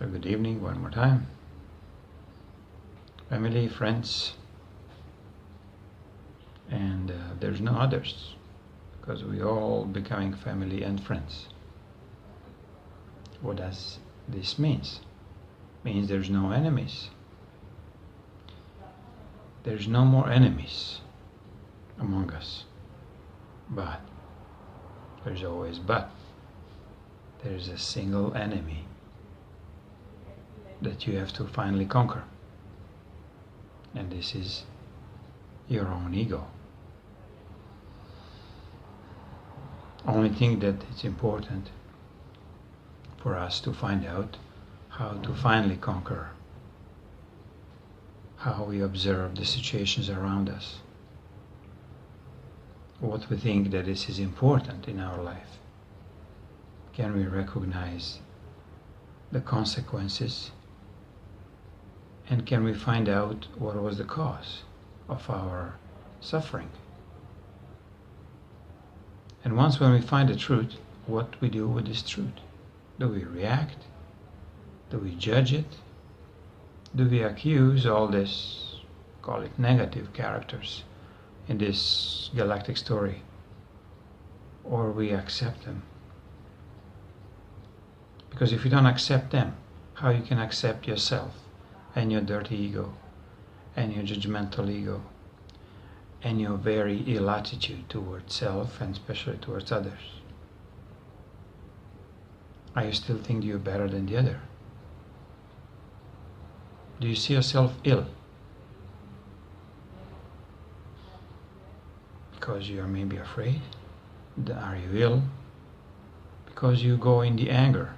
So good evening one more time. Family, friends, and there's no others, because we all becoming family and friends. What does this mean? Means there's no enemies. There's no more enemies among us. But there's always but. There's a single enemy that you have to finally conquer. And this is your own ego. Only thing that it's important for us to find out how to finally conquer, how we observe the situations around us, what we think that this is important in our life. Can we recognize the consequences, and can we find out what was the cause of our suffering? And once when we find the truth, what we do with this truth? Do we react? Do we judge it? Do we accuse all this, call it negative characters in this galactic story? Or we accept them? Because if you don't accept them, how you can accept yourself and your dirty ego and your judgmental ego and your very ill attitude towards self and especially towards others? Are you still think you're better than the other? Do you see yourself ill because you are maybe afraid? Are you ill because you go in the anger?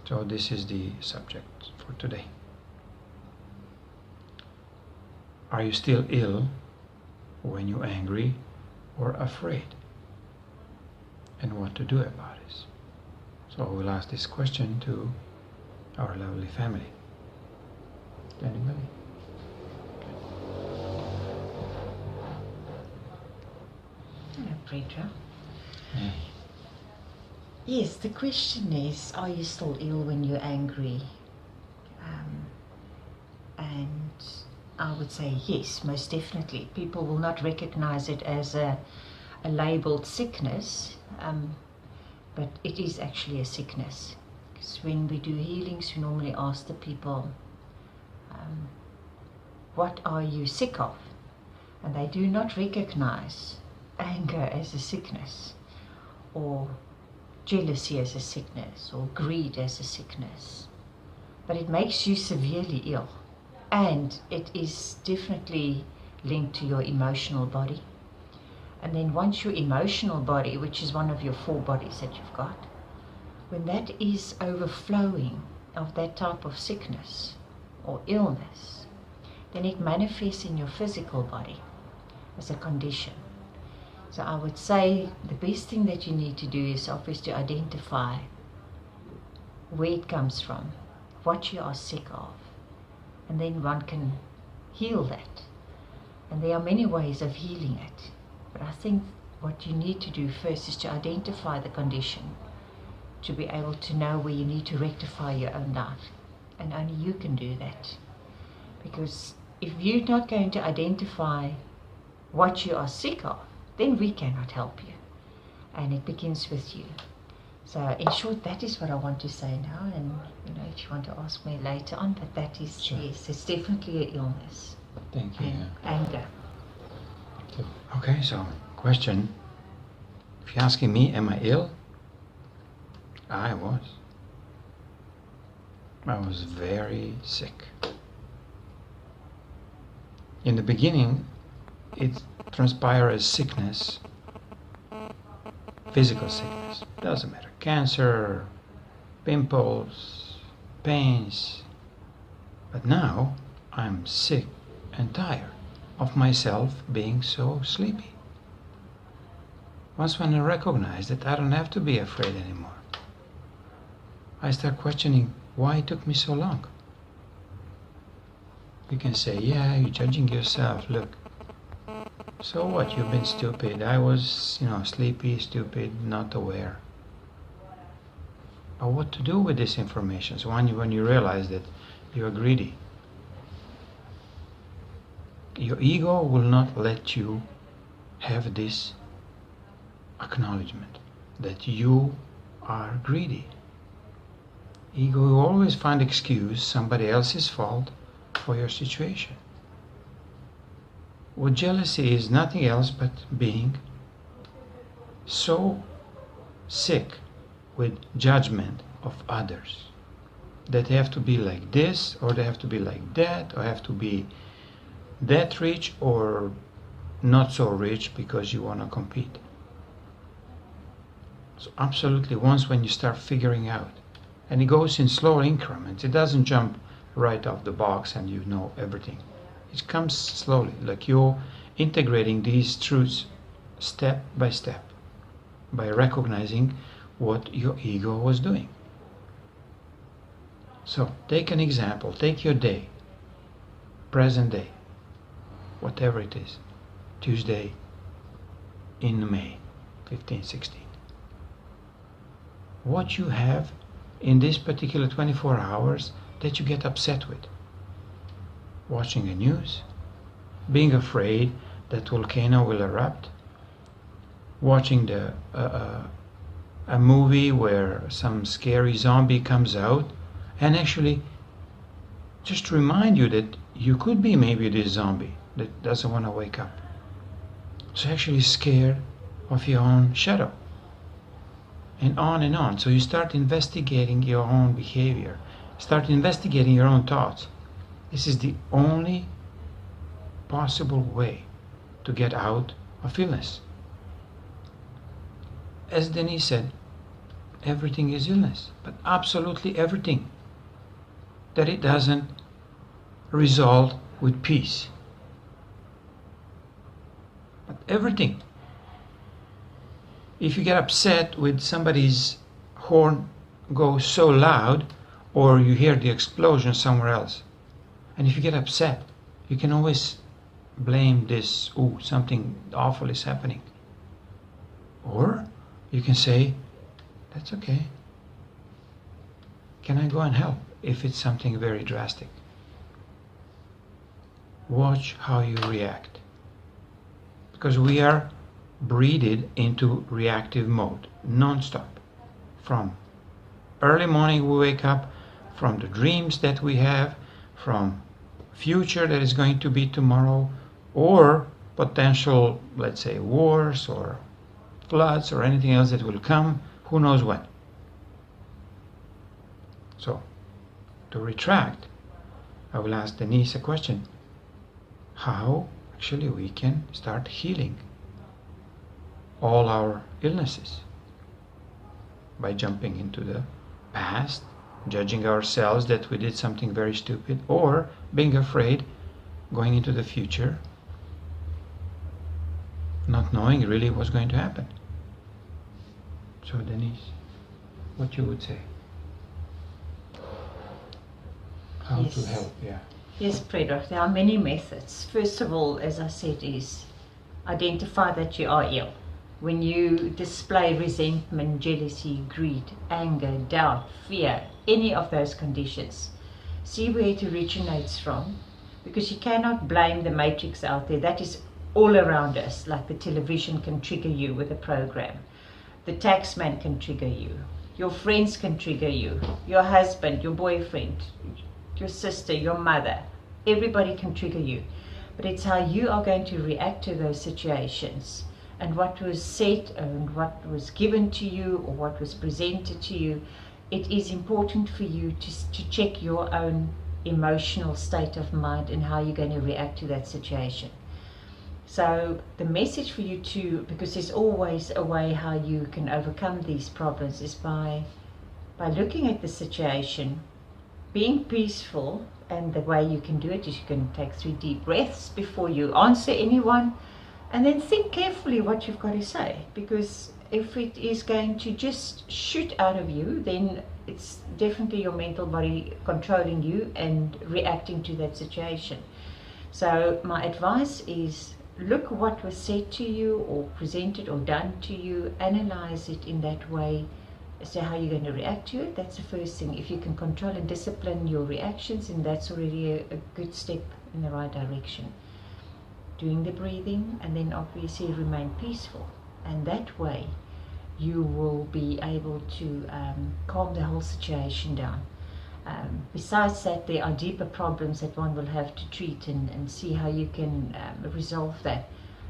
So this is the subject for today. Are you still ill when you're angry or afraid? And what to do about it? So we'll ask this question to our lovely family. Anybody? Hello, Petra. Yeah. Yes, the question is, are you still ill when you're angry? And I would say yes, most definitely. People will not recognize it as a labeled sickness, but it is actually a sickness. Because when we do healings, we normally ask the people, what are you sick of? And they do not recognize anger as a sickness, or jealousy as a sickness, or greed as a sickness. But it makes you severely ill, and it is definitely linked to your emotional body. And then once your emotional body, which is one of your 4 bodies that you've got, when that is overflowing of that type of sickness or illness, then it manifests in your physical body as a condition. So I would say the best thing that you need to do is obviously identify where it comes from, what you are sick of, and then one can heal that. And there are many ways of healing it. But I think what you need to do first is to identify the condition, to be able to know where you need to rectify your own life. And only you can do that. Because if you're not going to identify what you are sick of, then we cannot help you. And it begins with you. So in short, that is what I want to say now. And if you want to ask me later on, but that is, sure. Yes, it's definitely an illness. Thank you. And anger. Okay, so question. If you're asking me, am I ill? I was. I was very sick. In the beginning, it transpired as sickness, physical sickness. Doesn't matter. Cancer, pimples, pains. But now I'm sick and tired of myself being so sleepy. Once when I recognize that I don't have to be afraid anymore, I start questioning why it took me so long. You can say, yeah, you're judging yourself. Look, so what? You've been stupid. I was, sleepy, stupid, not aware. But what to do with this information? So when you realize that you are greedy, your ego will not let you have this acknowledgement that you are greedy. Ego will always find excuse, somebody else's fault for your situation. What jealousy is nothing else but being so sick with judgment of others that they have to be like this, or they have to be like that, or have to be that rich or not so rich because you want to compete. So absolutely, once when you start figuring out, and it goes in slow increments, it doesn't jump right off the box and you know everything. It comes slowly, like you're integrating these truths step by step by recognizing what your ego was doing. So take an example, take your day, present day, whatever it is, Tuesday in May 15, 16. What you have in this particular 24 hours that you get upset with. Watching the news, being afraid that volcano will erupt, watching a movie where some scary zombie comes out, and actually just remind you that you could be maybe this zombie that doesn't want to wake up. So actually scared of your own shadow. And on and on. So you start investigating your own behavior, start investigating your own thoughts. This is the only possible way to get out of illness. As Denise said, everything is illness, but absolutely everything that it doesn't result with peace. But everything. If you get upset with somebody's horn goes so loud, or you hear the explosion somewhere else, and if you get upset, you can always blame this, something awful is happening. Or you can say, that's okay. Can I go and help if it's something very drastic? Watch how you react. Because we are breeded into reactive mode, non-stop. From early morning we wake up, from the dreams that we have, from future that is going to be tomorrow, or potential, let's say, wars or floods or anything else that will come, who knows when. So, to retract, I will ask Denise a question. How actually we can start healing all our illnesses? By jumping into the past, judging ourselves that we did something very stupid, or being afraid, going into the future, not knowing really what's going to happen. So Denise, what you would say? How Yes. to help, yeah. Yes, Predrag, there are many methods. First of all, as I said, is identify that you are ill. When you display resentment, jealousy, greed, anger, doubt, fear, any of those conditions, see where it originates from, because you cannot blame the matrix out there. That is all around us, like the television can trigger you with a program. The taxman can trigger you. Your friends can trigger you. Your husband, your boyfriend, your sister, your mother. Everybody can trigger you. But it's how you are going to react to those situations, and what was said and what was given to you or what was presented to you. It is important for you to check your own emotional state of mind and how you're going to react to that situation. So the message for you too, because there's always a way how you can overcome these problems, is by looking at the situation, being peaceful. And the way you can do it is you can take 3 deep breaths before you answer anyone, and then think carefully what you've got to say, because if it is going to just shoot out of you, then it's definitely your mental body controlling you and reacting to that situation. So my advice is, look what was said to you or presented or done to you, analyze it in that way, So how you're going to react to it, that's the first thing. If you can control and discipline your reactions, and that's already a good step in the right direction. Doing the breathing, and then obviously remain peaceful, and that way you will be able to calm the whole situation down. Besides that, there are deeper problems that one will have to treat and see how you can resolve that.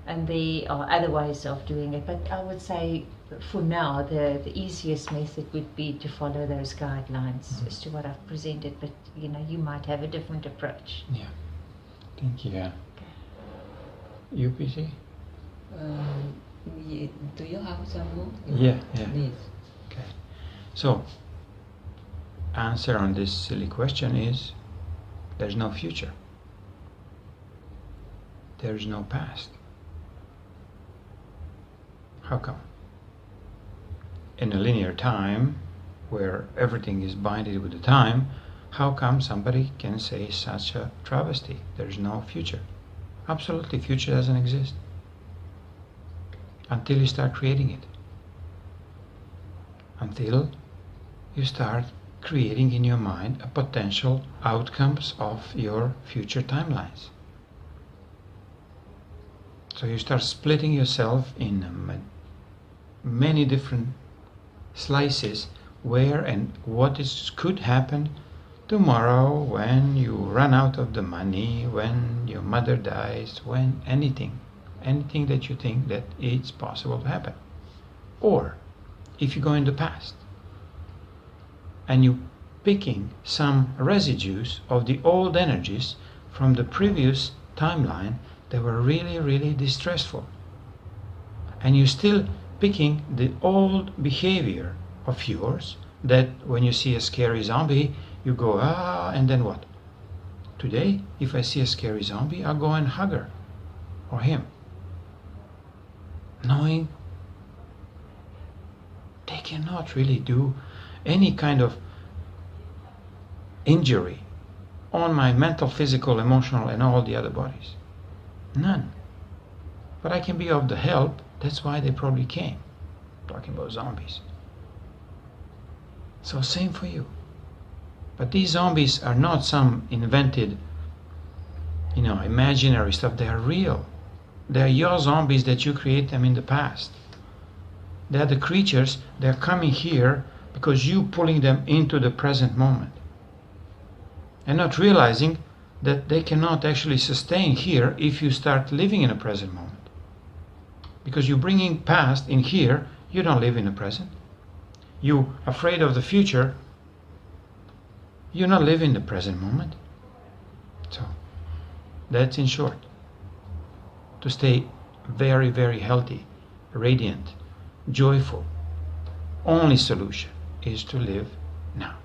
And there are other ways of doing it. But I would say for now, the easiest method would be to follow those guidelines as to what I've presented. But you might have a different approach. Yeah. Thank you. Yeah. Okay. You, PC? Do you have some more? Yeah. Please. Okay. So, answer on this silly question is, there's no future. There's no past. How come? In a linear time, where everything is binded with the time, how come somebody can say such a travesty? There's no future. Absolutely, future doesn't exist until you start creating it. Until you start creating in your mind a potential outcomes of your future timelines. So you start splitting yourself in many different slices where and what could happen tomorrow, when you run out of the money, when your mother dies, when anything that you think that it's possible to happen. Or if you go in the past and you picking some residues of the old energies from the previous timeline that were really, really distressful, and you still picking the old behavior of yours, that when you see a scary zombie you go and then what? Today if I see a scary zombie, I'll go and hug her or him, knowing they cannot really do any kind of injury on my mental, physical, emotional and all the other bodies. None. But I can be of the help. That's why they probably came. Talking about zombies. So same for you. But these zombies are not some invented, imaginary stuff. They are real. They are your zombies that you create them in the past. They are the creatures that are coming here because you pulling them into the present moment. And not realizing that they cannot actually sustain here if you start living in a present moment. Because you're bringing past in here, you don't live in the present. You're afraid of the future, you not live in the present moment. So, that's in short. To stay very, very healthy, radiant, joyful, only solution is to live now.